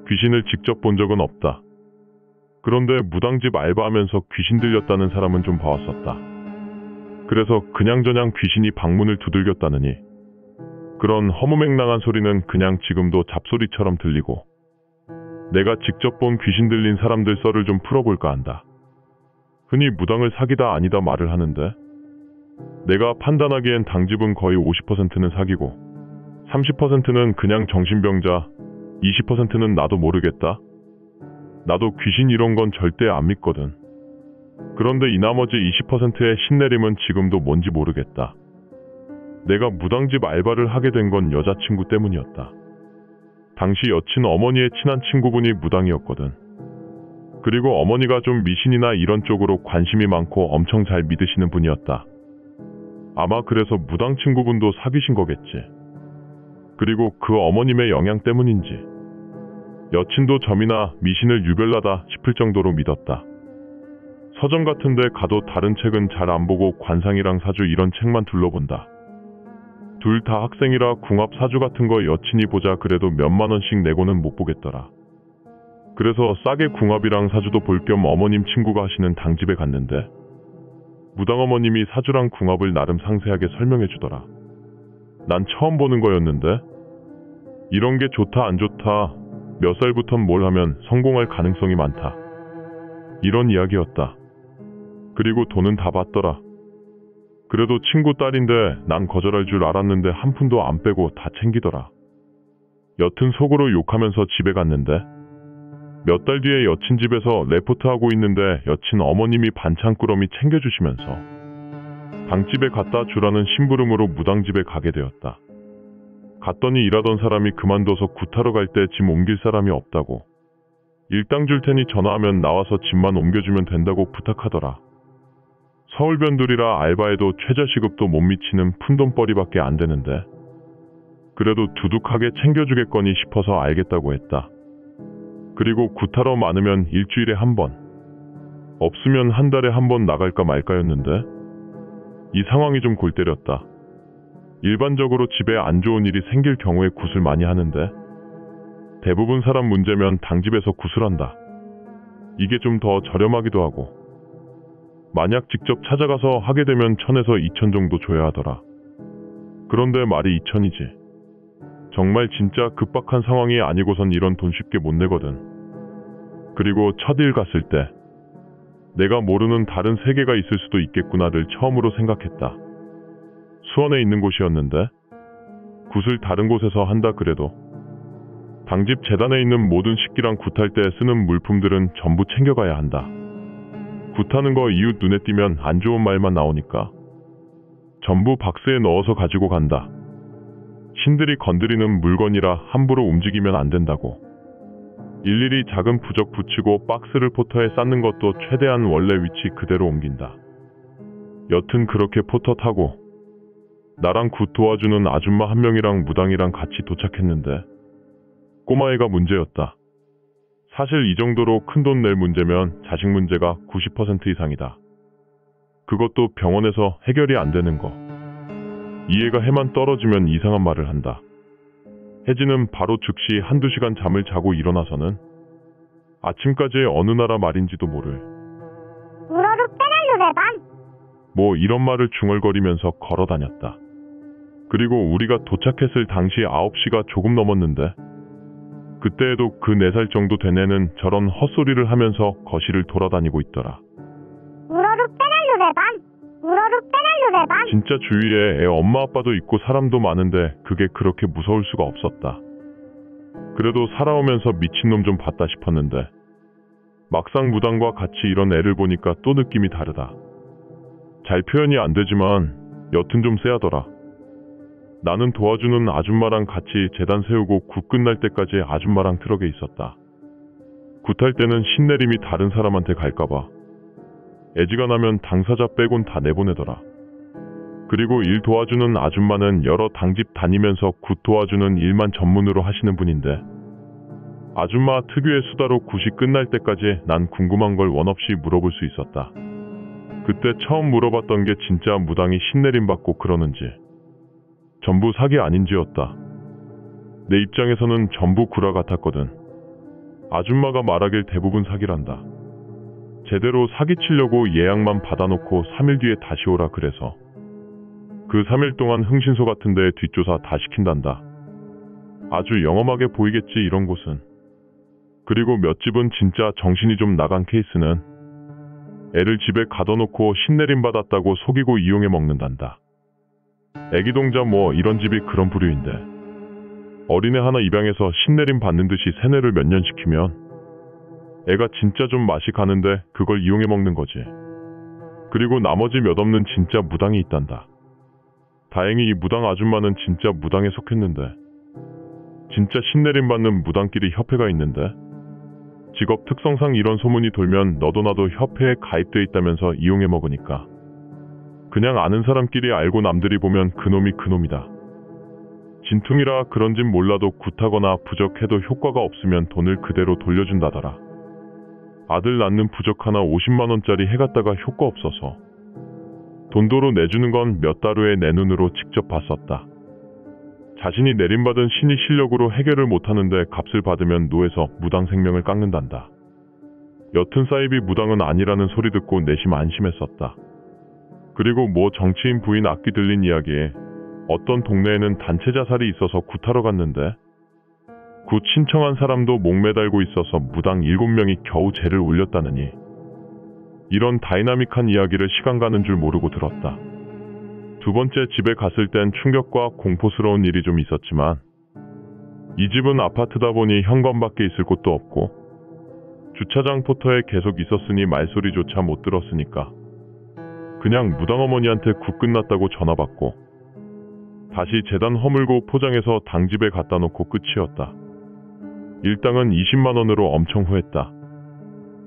귀신을 직접 본 적은 없다. 그런데 무당집 알바하면서 귀신 들렸다는 사람은 좀 봐왔었다. 그래서 그냥저냥 귀신이 방문을 두들겼다느니 그런 허무맹랑한 소리는 그냥 지금도 잡소리처럼 들리고 내가 직접 본 귀신 들린 사람들 썰을 좀 풀어볼까 한다. 흔히 무당을 사기다 아니다 말을 하는데 내가 판단하기엔 당집은 거의 50%는 사기고 30%는 그냥 정신병자, 20%는 나도 모르겠다. 나도 귀신 이런 건 절대 안 믿거든. 그런데 이 나머지 20%의 신내림은 지금도 뭔지 모르겠다. 내가 무당집 알바를 하게 된 건 여자친구 때문이었다. 당시 여친 어머니의 친한 친구분이 무당이었거든. 그리고 어머니가 좀 미신이나 이런 쪽으로 관심이 많고 엄청 잘 믿으시는 분이었다. 아마 그래서 무당 친구분도 사귀신 거겠지. 그리고 그 어머님의 영향 때문인지 여친도 점이나 미신을 유별나다 싶을 정도로 믿었다. 서점 같은 데 가도 다른 책은 잘 안 보고 관상이랑 사주 이런 책만 둘러본다. 둘 다 학생이라 궁합 사주 같은 거 여친이 보자 그래도 몇만 원씩 내고는 못 보겠더라. 그래서 싸게 궁합이랑 사주도 볼 겸 어머님 친구가 하시는 당집에 갔는데 무당 어머님이 사주랑 궁합을 나름 상세하게 설명해 주더라. 난 처음 보는 거였는데 이런 게 좋다 안 좋다, 몇 살부턴 뭘 하면 성공할 가능성이 많다, 이런 이야기였다. 그리고 돈은 다 받더라. 그래도 친구 딸인데 난 거절할 줄 알았는데 한 푼도 안 빼고 다 챙기더라. 여튼 속으로 욕하면서 집에 갔는데 몇 달 뒤에 여친 집에서 레포트하고 있는데 여친 어머님이 반찬 꾸러미 챙겨주시면서 당집에 갖다 주라는 심부름으로 무당집에 가게 되었다. 갔더니 일하던 사람이 그만둬서 굿하러 갈 때 짐 옮길 사람이 없다고, 일당 줄 테니 전화하면 나와서 짐만 옮겨주면 된다고 부탁하더라. 서울변두리라 알바에도 최저시급도 못 미치는 푼돈벌이밖에 안 되는데 그래도 두둑하게 챙겨주겠거니 싶어서 알겠다고 했다. 그리고 굿하러 많으면 일주일에 한 번, 없으면 한 달에 한 번 나갈까 말까였는데 이 상황이 좀 골 때렸다. 일반적으로 집에 안 좋은 일이 생길 경우에 굿을 많이 하는데 대부분 사람 문제면 당집에서 굿을 한다. 이게 좀 더 저렴하기도 하고 만약 직접 찾아가서 하게 되면 1000에서 2000 정도 줘야 하더라. 그런데 말이 2000이지. 정말 진짜 급박한 상황이 아니고선 이런 돈 쉽게 못 내거든. 그리고 첫 일 갔을 때 내가 모르는 다른 세계가 있을 수도 있겠구나를 처음으로 생각했다. 수원에 있는 곳이었는데 굿을 다른 곳에서 한다 그래도 당집 재단에 있는 모든 식기랑 굿할 때 쓰는 물품들은 전부 챙겨가야 한다. 굿하는 거 이웃 눈에 띄면 안 좋은 말만 나오니까 전부 박스에 넣어서 가지고 간다. 신들이 건드리는 물건이라 함부로 움직이면 안 된다고. 일일이 작은 부적 붙이고 박스를 포터에 쌓는 것도 최대한 원래 위치 그대로 옮긴다. 여튼 그렇게 포터 타고 나랑 굿 도와주는 아줌마 한 명이랑 무당이랑 같이 도착했는데 꼬마애가 문제였다. 사실 이 정도로 큰돈 낼 문제면 자식 문제가 90% 이상이다. 그것도 병원에서 해결이 안 되는 거. 이 애가 해만 떨어지면 이상한 말을 한다. 혜진은 바로 즉시 1~2시간 잠을 자고 일어나서는 아침까지 어느 나라 말인지도 모를 뭐 이런 말을 중얼거리면서 걸어 다녔다. 그리고 우리가 도착했을 당시 9시가 조금 넘었는데 그때에도 그 4살 정도 된 애는 저런 헛소리를 하면서 거실을 돌아다니고 있더라. 진짜 주위에 애 엄마 아빠도 있고 사람도 많은데 그게 그렇게 무서울 수가 없었다. 그래도 살아오면서 미친놈 좀 봤다 싶었는데 막상 무당과 같이 이런 애를 보니까 또 느낌이 다르다. 잘 표현이 안 되지만 여튼 좀 쎄하더라. 나는 도와주는 아줌마랑 같이 재단 세우고 굿 끝날 때까지 아줌마랑 트럭에 있었다. 굿할 때는 신내림이 다른 사람한테 갈까봐 애지간하면 당사자 빼곤 다 내보내더라. 그리고 일 도와주는 아줌마는 여러 당집 다니면서 굿 도와주는 일만 전문으로 하시는 분인데 아줌마 특유의 수다로 굿이 끝날 때까지 난 궁금한 걸 원없이 물어볼 수 있었다. 그때 처음 물어봤던 게 진짜 무당이 신내림 받고 그러는지 전부 사기 아닌지였다. 내 입장에서는 전부 구라 같았거든. 아줌마가 말하길 대부분 사기란다. 제대로 사기치려고 예약만 받아놓고 3일 뒤에 다시 오라 그래서 그 3일 동안 흥신소 같은 데에 뒷조사 다 시킨단다. 아주 영험하게 보이겠지 이런 곳은. 그리고 몇 집은 진짜 정신이 좀 나간 케이스는 애를 집에 가둬놓고 신내림 받았다고 속이고 이용해 먹는단다. 애기동자 뭐 이런 집이 그런 부류인데 어린애 하나 입양해서 신내림 받는 듯이 세뇌를 몇 년 시키면 애가 진짜 좀 맛이 가는데 그걸 이용해 먹는 거지. 그리고 나머지 몇 없는 진짜 무당이 있단다. 다행히 이 무당 아줌마는 진짜 무당에 속했는데 진짜 신내림 받는 무당끼리 협회가 있는데 직업 특성상 이런 소문이 돌면 너도 나도 협회에 가입돼 있다면서 이용해 먹으니까 그냥 아는 사람끼리 알고 남들이 보면 그놈이 그놈이다. 진퉁이라 그런진 몰라도 굿하거나 부적해도 효과가 없으면 돈을 그대로 돌려준다더라. 아들 낳는 부적 하나 50만 원짜리 해갔다가 효과 없어서 돈도로 내주는 건 몇 달 후에 내 눈으로 직접 봤었다. 자신이 내림받은 신이 실력으로 해결을 못하는데 값을 받으면 노에서 무당 생명을 깎는단다. 옅은 사이비 무당은 아니라는 소리 듣고 내심 안심했었다. 그리고 뭐 정치인 부인 악기 들린 이야기에 어떤 동네에는 단체 자살이 있어서 굿하러 갔는데 굿 신청한 사람도 목매달고 있어서 무당 7명이 겨우 죄를 올렸다느니 이런 다이나믹한 이야기를 시간 가는 줄 모르고 들었다. 두 번째 집에 갔을 땐 충격과 공포스러운 일이 좀 있었지만 이 집은 아파트다 보니 현관밖에 있을 곳도 없고 주차장 포터에 계속 있었으니 말소리조차 못 들었으니까 그냥 무당어머니한테 굿 끝났다고 전화받고 다시 재단 허물고 포장해서 당집에 갖다 놓고 끝이었다. 일당은 20만 원으로 엄청 후했다.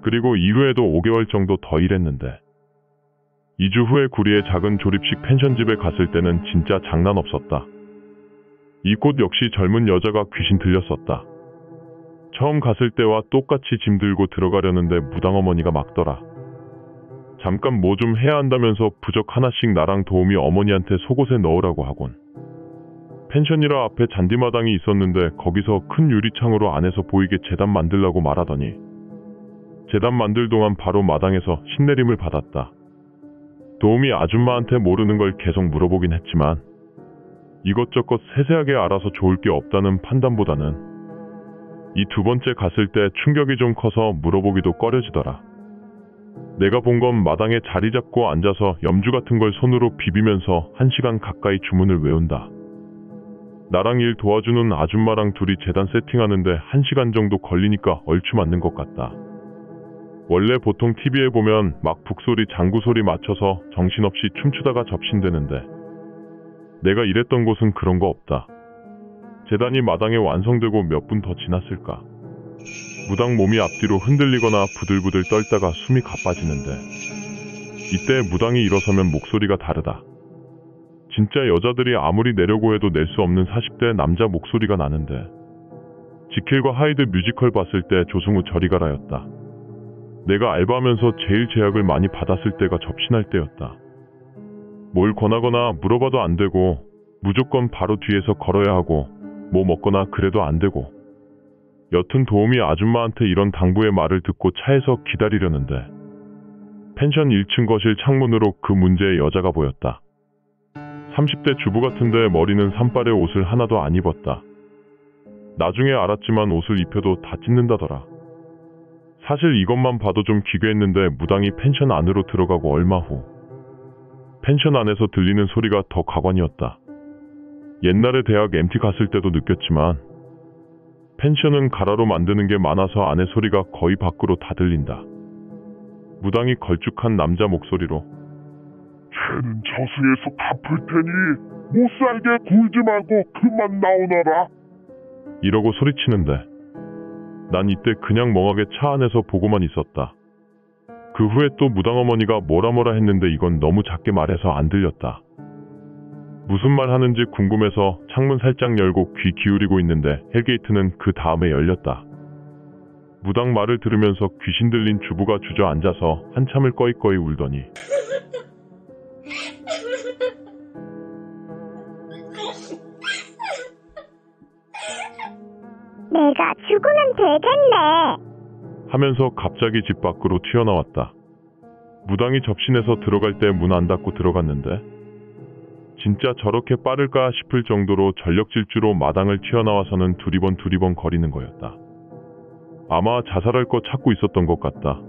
그리고 이후에도 5개월 정도 더 일했는데 2주 후에 구리의 작은 조립식 펜션집에 갔을 때는 진짜 장난 없었다. 이곳 역시 젊은 여자가 귀신 들렸었다. 처음 갔을 때와 똑같이 짐 들고 들어가려는데 무당어머니가 막더라. 잠깐 뭐 좀 해야 한다면서 부적 하나씩 나랑 도우미 어머니한테 속옷에 넣으라고 하곤. 펜션이라 앞에 잔디마당이 있었는데 거기서 큰 유리창으로 안에서 보이게 재단 만들라고 말하더니 재단 만들 동안 바로 마당에서 신내림을 받았다. 도우미 아줌마한테 모르는 걸 계속 물어보긴 했지만 이것저것 세세하게 알아서 좋을 게 없다는 판단보다는 이 두 번째 갔을 때 충격이 좀 커서 물어보기도 꺼려지더라. 내가 본 건 마당에 자리 잡고 앉아서 염주 같은 걸 손으로 비비면서 1시간 가까이 주문을 외운다. 나랑 일 도와주는 아줌마랑 둘이 재단 세팅하는데 1시간 정도 걸리니까 얼추 맞는 것 같다. 원래 보통 TV에 보면 막 북소리 장구소리 맞춰서 정신없이 춤추다가 접신되는데 내가 일했던 곳은 그런 거 없다. 재단이 마당에 완성되고 몇 분 더 지났을까. 무당 몸이 앞뒤로 흔들리거나 부들부들 떨다가 숨이 가빠지는데 이때 무당이 일어서면 목소리가 다르다. 진짜 여자들이 아무리 내려고 해도 낼 수 없는 40대 남자 목소리가 나는데 지킬과 하이드 뮤지컬 봤을 때 조승우 저리 가라였다. 내가 알바하면서 제일 제약을 많이 받았을 때가 접신할 때였다. 뭘 권하거나 물어봐도 안 되고 무조건 바로 뒤에서 걸어야 하고 뭐 먹거나 그래도 안 되고 여튼 도우미 아줌마한테 이런 당부의 말을 듣고 차에서 기다리려는데 펜션 1층 거실 창문으로 그 문제의 여자가 보였다. 30대 주부 같은데 머리는 산발에 옷을 하나도 안 입었다. 나중에 알았지만 옷을 입혀도 다 찢는다더라. 사실 이것만 봐도 좀 기괴했는데 무당이 펜션 안으로 들어가고 얼마 후 펜션 안에서 들리는 소리가 더 가관이었다. 옛날에 대학 MT 갔을 때도 느꼈지만 펜션은 가라로 만드는 게 많아서 안에 소리가 거의 밖으로 다 들린다. 무당이 걸쭉한 남자 목소리로 쟤는 저승에서 갚을 테니 못살게 굴지 말고 그만 나오너라 이러고 소리치는데 난 이때 그냥 멍하게 차 안에서 보고만 있었다. 그 후에 또 무당어머니가 뭐라 했는데 이건 너무 작게 말해서 안 들렸다. 무슨 말 하는지 궁금해서 창문 살짝 열고 귀 기울이고 있는데 헬게이트는 그 다음에 열렸다. 무당 말을 들으면서 귀신 들린 주부가 주저앉아서 한참을 꺼이꺼이 울더니 내가 죽으면 되겠네. 하면서 갑자기 집 밖으로 튀어나왔다. 무당이 접신해서 들어갈 때 문 안 닫고 들어갔는데 진짜 저렇게 빠를까 싶을 정도로 전력 질주로 마당을 튀어나와서는 두리번 거리는 거였다. 아마 자살할 거 찾고 있었던 것 같다.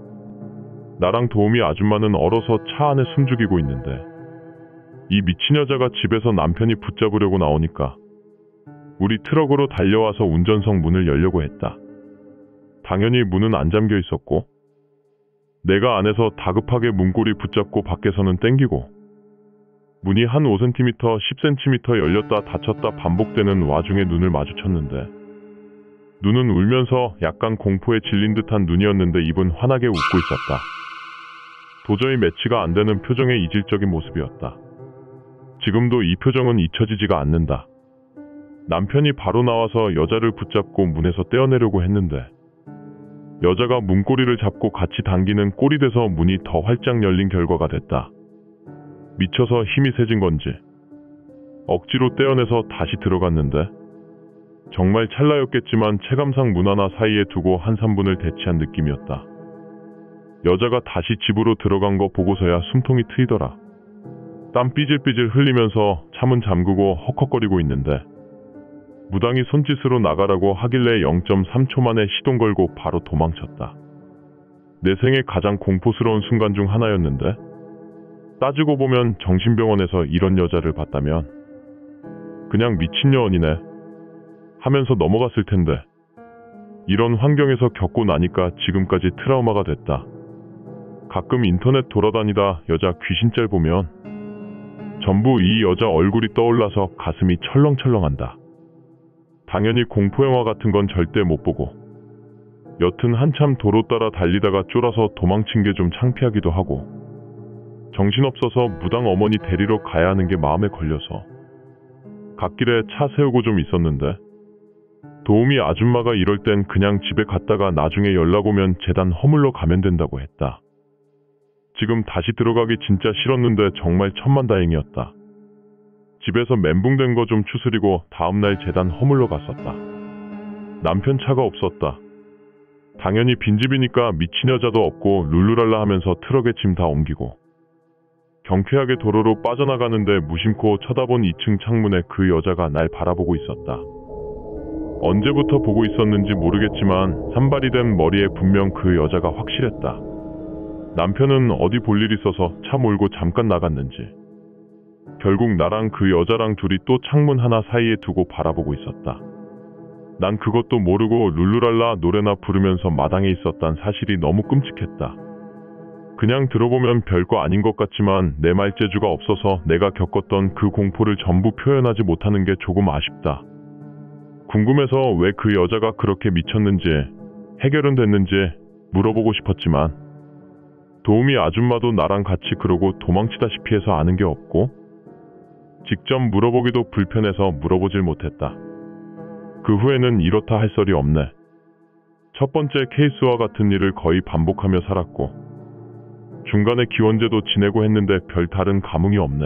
나랑 도우미 아줌마는 얼어서 차 안에 숨죽이고 있는데 이 미친 여자가 집에서 남편이 붙잡으려고 나오니까 우리 트럭으로 달려와서 운전석 문을 열려고 했다. 당연히 문은 안 잠겨 있었고 내가 안에서 다급하게 문고리 붙잡고 밖에서는 땡기고 문이 한 5cm, 10cm 열렸다 닫혔다 반복되는 와중에 눈을 마주쳤는데 눈은 울면서 약간 공포에 질린 듯한 눈이었는데 입은 환하게 웃고 있었다. 도저히 매치가 안 되는 표정의 이질적인 모습이었다. 지금도 이 표정은 잊혀지지가 않는다. 남편이 바로 나와서 여자를 붙잡고 문에서 떼어내려고 했는데 여자가 문고리를 잡고 같이 당기는 꼴이 돼서 문이 더 활짝 열린 결과가 됐다. 미쳐서 힘이 세진 건지 억지로 떼어내서 다시 들어갔는데 정말 찰나였겠지만 체감상 문 하나 사이에 두고 한 3분을 대치한 느낌이었다. 여자가 다시 집으로 들어간 거 보고서야 숨통이 트이더라. 땀 삐질삐질 흘리면서 차문 잠그고 헉헉거리고 있는데 무당이 손짓으로 나가라고 하길래 0.3초 만에 시동 걸고 바로 도망쳤다. 내 생애 가장 공포스러운 순간 중 하나였는데 따지고 보면 정신병원에서 이런 여자를 봤다면 그냥 미친년이네 하면서 넘어갔을 텐데 이런 환경에서 겪고 나니까 지금까지 트라우마가 됐다. 가끔 인터넷 돌아다니다 여자 귀신짤 보면 전부 이 여자 얼굴이 떠올라서 가슴이 철렁철렁한다. 당연히 공포영화 같은 건 절대 못 보고 여튼 한참 도로 따라 달리다가 쫄아서 도망친 게 좀 창피하기도 하고 정신없어서 무당 어머니 데리러 가야 하는 게 마음에 걸려서 갓길에 차 세우고 좀 있었는데 도우미 아줌마가 이럴 땐 그냥 집에 갔다가 나중에 연락 오면 재단 허물러 가면 된다고 했다. 지금 다시 들어가기 진짜 싫었는데 정말 천만다행이었다. 집에서 멘붕된 거 좀 추스리고 다음날 재단 허물러 갔었다. 남편 차가 없었다. 당연히 빈집이니까 미친 여자도 없고 룰루랄라 하면서 트럭에 짐 다 옮기고 경쾌하게 도로로 빠져나가는데 무심코 쳐다본 2층 창문에 그 여자가 날 바라보고 있었다. 언제부터 보고 있었는지 모르겠지만 산발이 된 머리에 분명 그 여자가 확실했다. 남편은 어디 볼 일 있어서 차 몰고 잠깐 나갔는지 결국 나랑 그 여자랑 둘이 또 창문 하나 사이에 두고 바라보고 있었다. 난 그것도 모르고 룰루랄라 노래나 부르면서 마당에 있었단 사실이 너무 끔찍했다. 그냥 들어보면 별거 아닌 것 같지만 내 말재주가 없어서 내가 겪었던 그 공포를 전부 표현하지 못하는 게 조금 아쉽다. 궁금해서 왜 그 여자가 그렇게 미쳤는지 해결은 됐는지 물어보고 싶었지만 도우미 아줌마도 나랑 같이 그러고 도망치다시피 해서 아는 게 없고 직접 물어보기도 불편해서 물어보질 못했다. 그 후에는 이렇다 할 소리 없네. 첫 번째 케이스와 같은 일을 거의 반복하며 살았고 중간에 기원제도 지내고 했는데 별 다른 감흥이 없네.